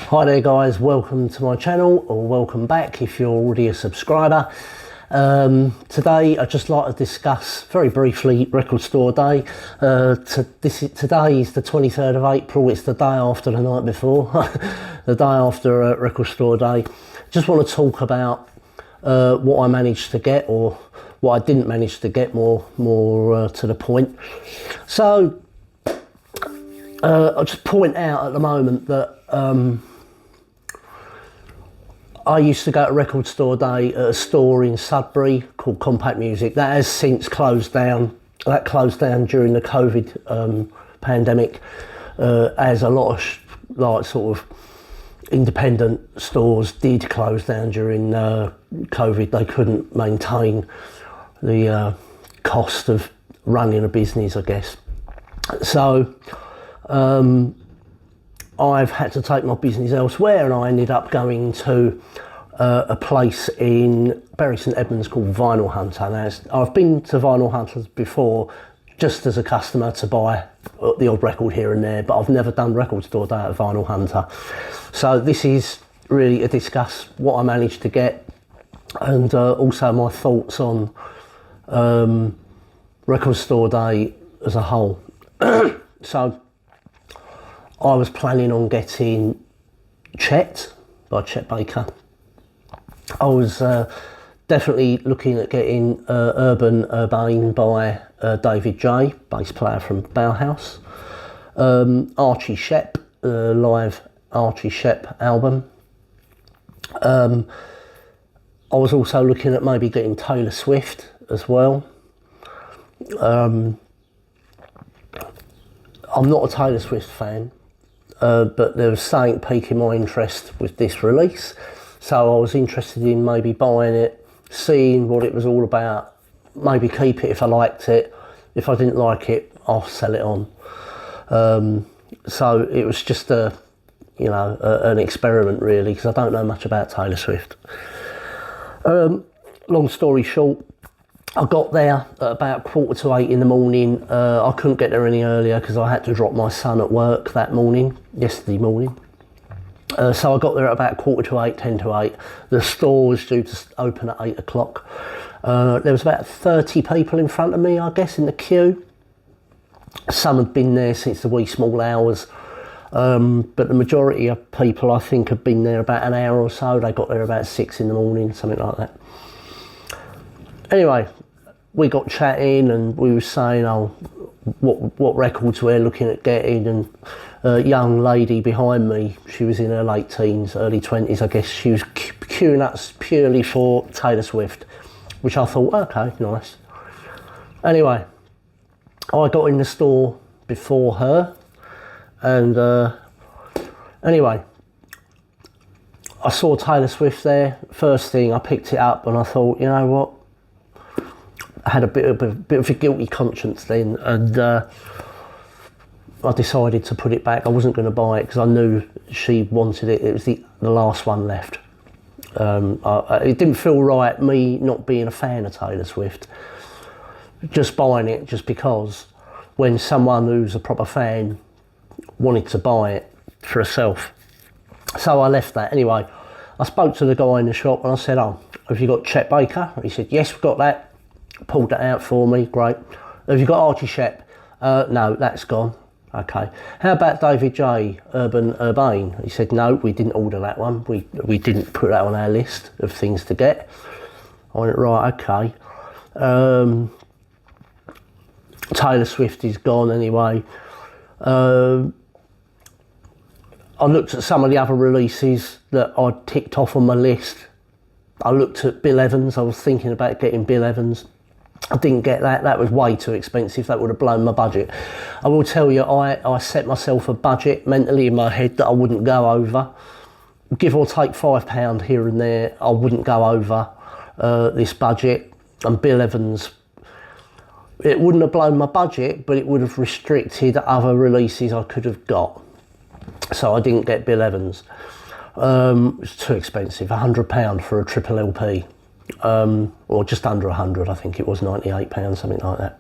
Hi there guys, welcome to my channel, or welcome back if you're already a subscriber. Today I'd just like to discuss very briefly Record Store Day. Today is the 23rd of April, it's the day after the night before, the day after Record Store Day. Just want to talk about what I managed to get, or what I didn't manage to get, more to the point. So I'll just point out at the moment that I used to go to Record Store Day at a store in Sudbury called Compact Music. That has since closed down. That closed down during the COVID pandemic, as a lot of sort of independent stores did close down during COVID. They couldn't maintain the cost of running a business, I guess. So I've had to take my business elsewhere, and I ended up going to a place in Bury St Edmunds called Vinyl Hunter. Now, I've been to Vinyl Hunters before just as a customer to buy the odd record here and there, but I've never done Record Store Day at Vinyl Hunter. So this is really to discuss what I managed to get, and also my thoughts on Record Store Day as a whole. So I was planning on getting Chet by Chet Baker. I was definitely looking at getting Urban Urbane by David J, bass player from Bauhaus. Archie Shepp, live Archie Shepp album. I was also looking at maybe getting Taylor Swift as well. I'm not a Taylor Swift fan. But there was something piquing my interest with this release, so I was interested in maybe buying it, seeing what it was all about, maybe keep it if I liked it. If I didn't like it, I'll sell it on. So it was just an experiment really, because I don't know much about Taylor Swift. Long story short, I got there at about 7:45 in the morning. I couldn't get there any earlier because I had to drop my son at work that morning, yesterday morning. So I got there at about 7:45, 7:50. The store was due to open at 8 o'clock. There was about 30 people in front of me, I guess, in the queue. Some had been there since the wee small hours, but the majority of people, I think, had been there about an hour or so. They got there about 6 in the morning, something like that. Anyway, we got chatting and we were saying, what records we're looking at getting, and a young lady behind me, she was in her late teens, early 20s, I guess. She was queuing up purely for Taylor Swift, which I thought, okay, nice. Anyway, I got in the store before her, and anyway, I saw Taylor Swift there. First thing, I picked it up and I thought, you know what? I had a bit of a guilty conscience then, and I decided to put it back. I wasn't going to buy it because I knew she wanted it. It was the last one left. It didn't feel right, me not being a fan of Taylor Swift, just buying it just because, when someone who's a proper fan wanted to buy it for herself. So I left that. Anyway, I spoke to the guy in the shop and I said, "Oh, have you got Chet Baker?" He said, "Yes, we've got that." Pulled that out for me, great. "Have you got Archie Shepp?" "No, that's gone." "Okay. How about David J, Urban Urbane?" He said, "No, we didn't order that one. We didn't put that on our list of things to get." I went, "Right, okay." Taylor Swift is gone anyway. I looked at some of the other releases that I'd ticked off on my list. I looked at Bill Evans. I was thinking about getting Bill Evans. I didn't get that. That was way too expensive. That would have blown my budget. I will tell you, I set myself a budget mentally in my head that I wouldn't go over. Give or take £5 here and there, I wouldn't go over this budget. And Bill Evans, it wouldn't have blown my budget, but it would have restricted other releases I could have got. So I didn't get Bill Evans. It's too expensive, £100 for a triple LP, or just under 100, I think it was £98, something like that.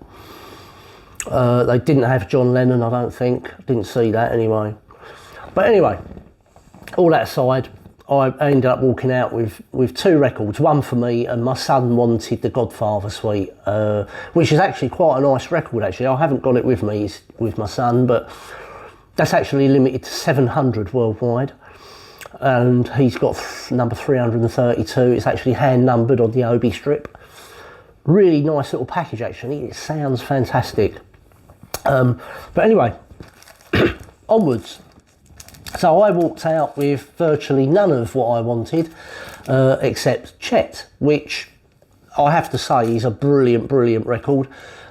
They didn't have John Lennon, I don't think. Didn't see that anyway. But anyway, all that aside, I ended up walking out with 2 records, one for me, and my son wanted the Godfather Suite, which is actually quite a nice record actually. I haven't got it with me, with my son, but that's actually limited to 700 worldwide. And he's got number 332. It's actually hand numbered on the Obi strip. Really nice little package actually. It sounds fantastic. But anyway, onwards. So I walked out with virtually none of what I wanted, except Chet, which I have to say is a brilliant, brilliant record.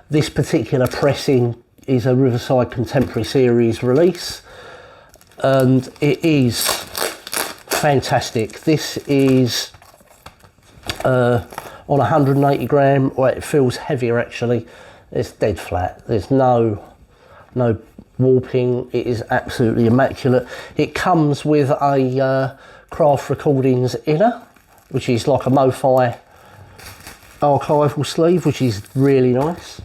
This particular pressing is a Riverside Contemporary Series release, and it is fantastic. This is on 180 gram, well, it feels heavier actually. It's dead flat. There's no warping. It is absolutely immaculate. It comes with a Craft Recordings inner, which is like a MoFi archival sleeve, which is really nice.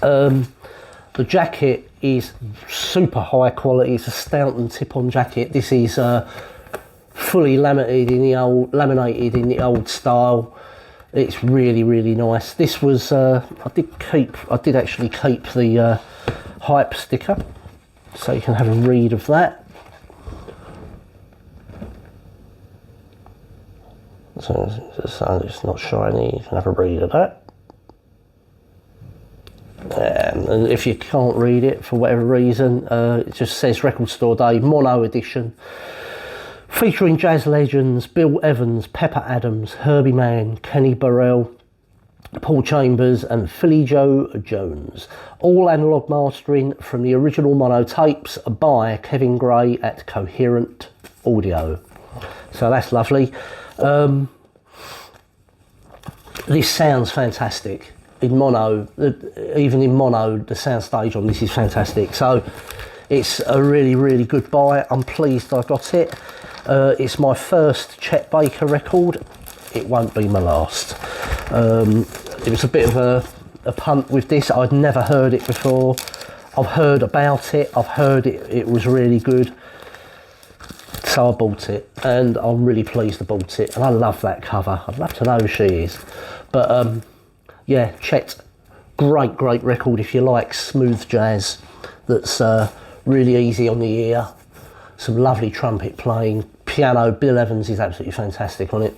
The jacket is super high quality. It's a Staunton tip-on jacket. This is fully laminated in the old style. It's really, really nice. This was I did actually keep the hype sticker, so you can have a read of that. So it's not shiny. You can have a read of that. And if you can't read it for whatever reason, it just says Record Store Day Mono Edition, featuring jazz legends Bill Evans, Pepper Adams, Herbie Mann, Kenny Burrell, Paul Chambers and Philly Joe Jones. All analogue mastering from the original mono tapes by Kevin Gray at Coherent Audio. So that's lovely. This sounds fantastic. In mono, even in mono, the soundstage on this is fantastic. So it's a really, really good buy. I'm pleased I got it. It's my first Chet Baker record. It won't be my last. It was a bit of a punt with this. I'd never heard it before. I've heard about it. I've heard it was really good. So I bought it, and I'm really pleased I bought it. And I love that cover. I'd love to know who she is. But yeah, Chet, great record if you like smooth jazz that's really easy on the ear. Some lovely trumpet playing. Piano, Bill Evans is absolutely fantastic on it.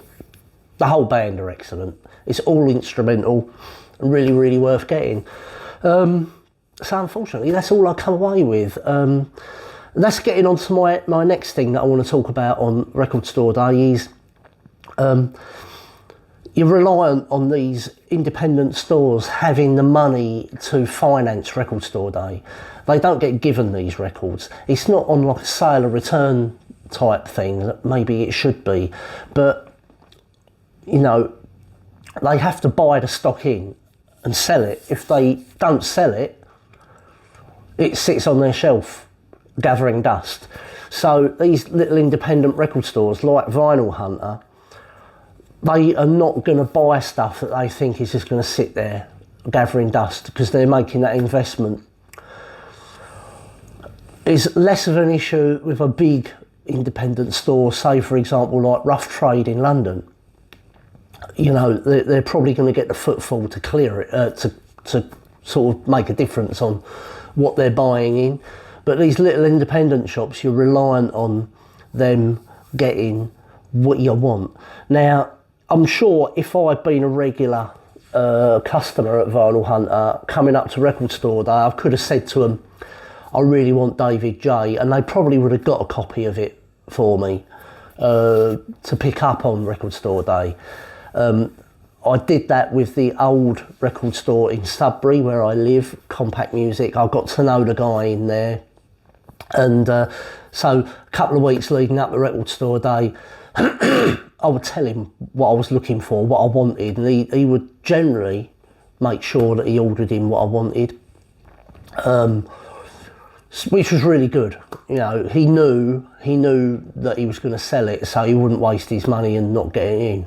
The whole band are excellent. It's all instrumental and really, really worth getting. So unfortunately, that's all I come away with. That's getting on to my next thing that I want to talk about on Record Store Day is you're reliant on these independent stores having the money to finance Record Store Day. They don't get given these records. It's not on like a sale or return type thing that maybe it should be, but you know, they have to buy the stock in and sell it. If they don't sell it, it sits on their shelf gathering dust. So these little independent record stores like Vinyl Hunter, they are not going to buy stuff that they think is just going to sit there gathering dust because they're making that investment. It's less of an issue with a big independent store, say for example like Rough Trade in London. You know, they're probably going to get the footfall to clear it, to sort of make a difference on what they're buying in. But these little independent shops, you're reliant on them getting what you want. Now, I'm sure if I'd been a regular customer at Vinyl Hunter coming up to Record Store Day, I could have said to them, I really want David J, and they probably would have got a copy of it for me to pick up on Record Store Day. I did that with the old record store in Sudbury where I live, Compact Music. I got to know the guy in there, and so a couple of weeks leading up to Record Store Day, I would tell him what I was looking for, what I wanted, and he would generally make sure that he ordered in what I wanted, which was really good. you know, he knew that he was going to sell it, so he wouldn't waste his money and not get it in.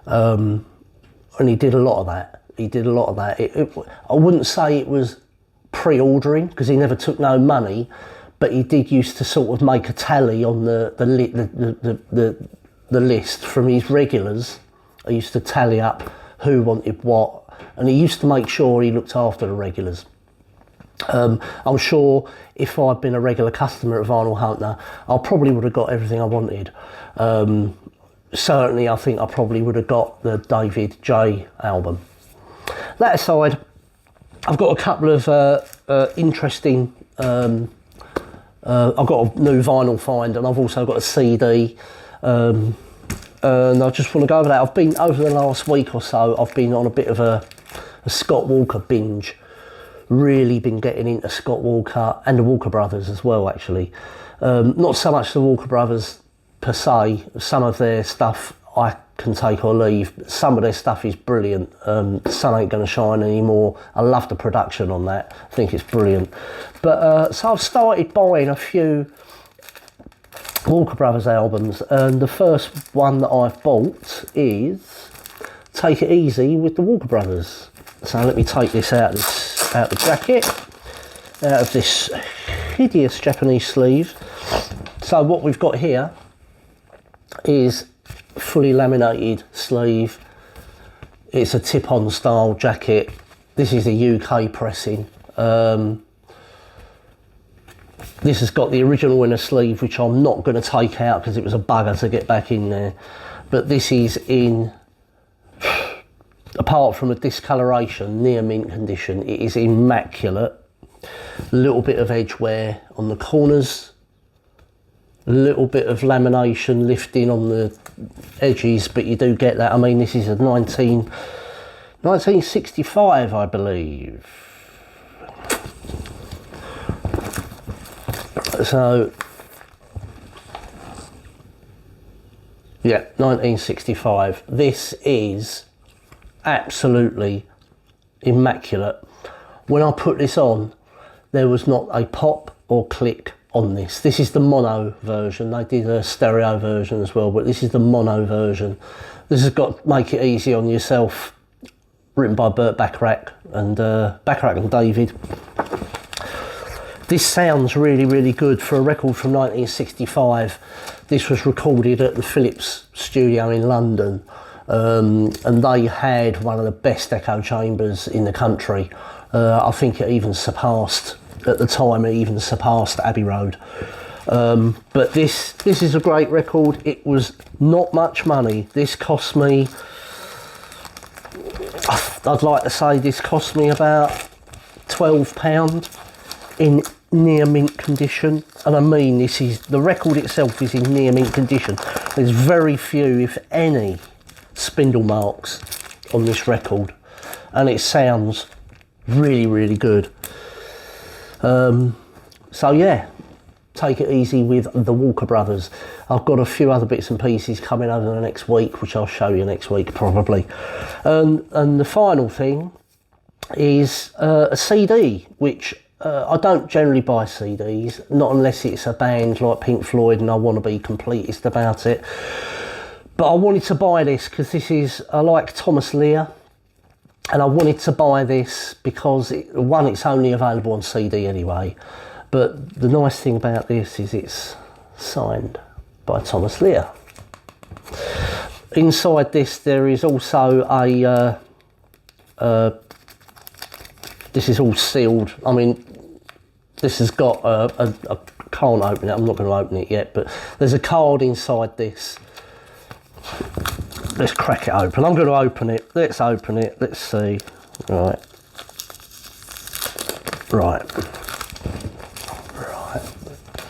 And he did a lot of that. I wouldn't say it was pre-ordering, because he never took no money, but he did used to sort of make a tally on the list from his regulars. I used to tally up who wanted what, and he used to make sure he looked after the regulars. I'm sure if I'd been a regular customer at Vinyl Hunter, I probably would have got everything I wanted. Certainly, I think I probably would have got the David J album. That aside, I've got a couple of interesting. I've got a new vinyl find, and I've also got a CD. And I just want to go over that. I've been, over the last week or so, I've been on a bit of a Scott Walker binge. Really been getting into Scott Walker and the Walker Brothers as well, actually. Not so much the Walker Brothers per se. Some of their stuff I can take or leave. Some of their stuff is brilliant. Sun Ain't Gonna Shine Anymore. I love the production on that. I think it's brilliant. But so I've started buying a few Walker Brothers albums, and the first one that I've bought is Take It Easy with the Walker Brothers. So let me take this out of the jacket, out of this hideous Japanese sleeve. So what we've got here is fully laminated sleeve. It's a tip-on style jacket. This is a UK pressing. This has got the original inner sleeve, which I'm not going to take out because it was a bugger to get back in there. But this is in, apart from a discoloration, near mint condition, it is immaculate. A little bit of edge wear on the corners, a little bit of lamination lifting on the edges, but you do get that. I mean, this is a 1965, I believe. So, yeah, 1965. This is absolutely immaculate. When I put this on, there was not a pop or click on this. This is the mono version. They did a stereo version as well, but this is the mono version. This has got Make It Easy on Yourself, written by Burt Bacharach and David. This sounds really, really good for a record from 1965. This was recorded at the Philips studio in London, and they had one of the best echo chambers in the country. I think it even surpassed, at the time, it even surpassed Abbey Road. But this is a great record. It was not much money. This cost me, I'd like to say this cost me about £12 in near mint condition, and I mean, this is, the record itself is in near mint condition. There's very few, if any, spindle marks on this record, and it sounds really, really good. So yeah, Take It Easy with the Walker Brothers. I've got a few other bits and pieces coming over the next week, which I'll show you next week probably. And the final thing is a CD, which I don't generally buy CDs, not unless it's a band like Pink Floyd and I want to be completist about it. But I wanted to buy this because I like Thomas Lear, and I wanted to buy this because, one, it's only available on CD anyway, but the nice thing about this is it's signed by Thomas Lear. Inside this there is also this is all sealed. I mean, this has got I can't open it, I'm not going to open it yet, but there's a card inside this. Let's crack it open. I'm going to open it. Let's open it. Let's see. Right.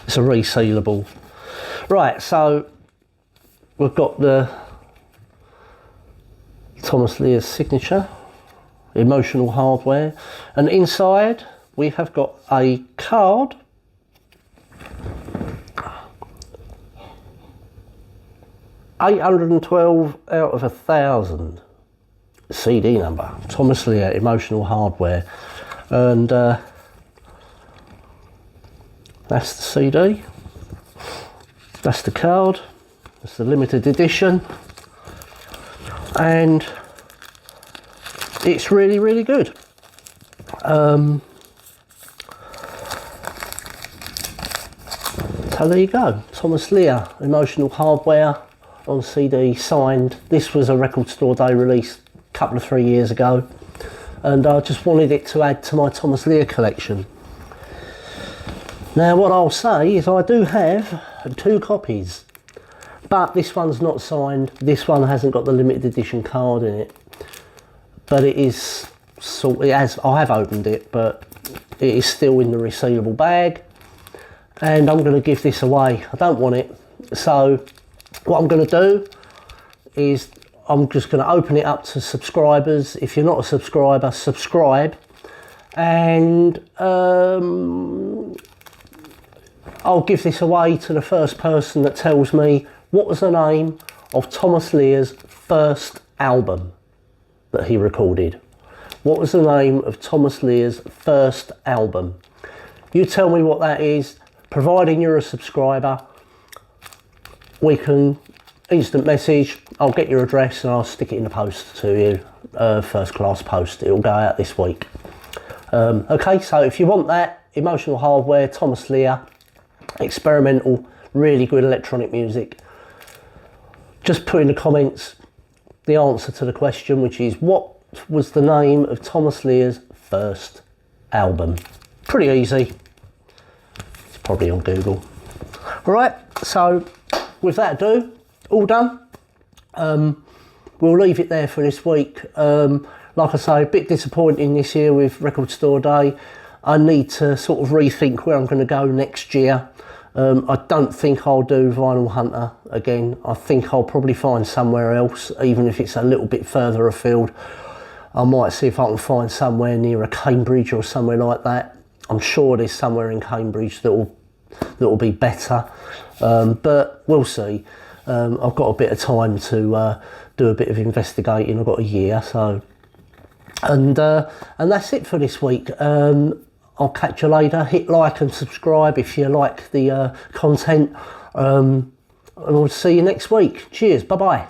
It's a resealable. Right, so we've got the Thomas Lear's signature, Emotional Hardware, and inside we have got a card. $812 out of 1,000 CD number, Thomas Lear, Emotional Hardware, and That's the CD. That's the card. That's the limited edition. And it's really, really good. So there you go. Thomas Lear, Emotional Hardware on CD, signed. This was a Record Store Day release a couple of 3 years ago. And I just wanted it to add to my Thomas Lear collection. Now what I'll say is I do have 2 copies, but this one's not signed. This one hasn't got the limited edition card in it, but it is I have opened it, but it is still in the resealable bag, and I'm going to give this away. I don't want it, so what I'm going to do is I'm just going to open it up to subscribers. If you're not a subscriber, subscribe, and I'll give this away to the first person that tells me what was the name of Thomas Lear's first album that he recorded. What was the name of Thomas Lear's first album? You tell me what that is, providing you're a subscriber. We can instant message, I'll get your address and I'll stick it in the post to you, first class post. It'll go out this week. Okay, so if you want that, Emotional Hardware, Thomas Lear, experimental, really good electronic music, just put in the comments the answer to the question, which is what was the name of Thomas Lear's first album? Pretty easy. It's probably on Google. Alright, so with that ado, all done. We'll leave it there for this week. Like I say, a bit disappointing this year with Record Store Day. I need to sort of rethink where I'm going to go next year. I don't think I'll do Vinyl Hunter again. I think I'll probably find somewhere else, even if it's a little bit further afield. I might see if I can find somewhere near a Cambridge or somewhere like that. I'm sure there's somewhere in Cambridge that will be better, but we'll see. I've got a bit of time to do a bit of investigating. I've got a year, so and that's it for this week. I'll catch you later. Hit like and subscribe if you like the content, and I'll see you next week. Cheers, bye bye.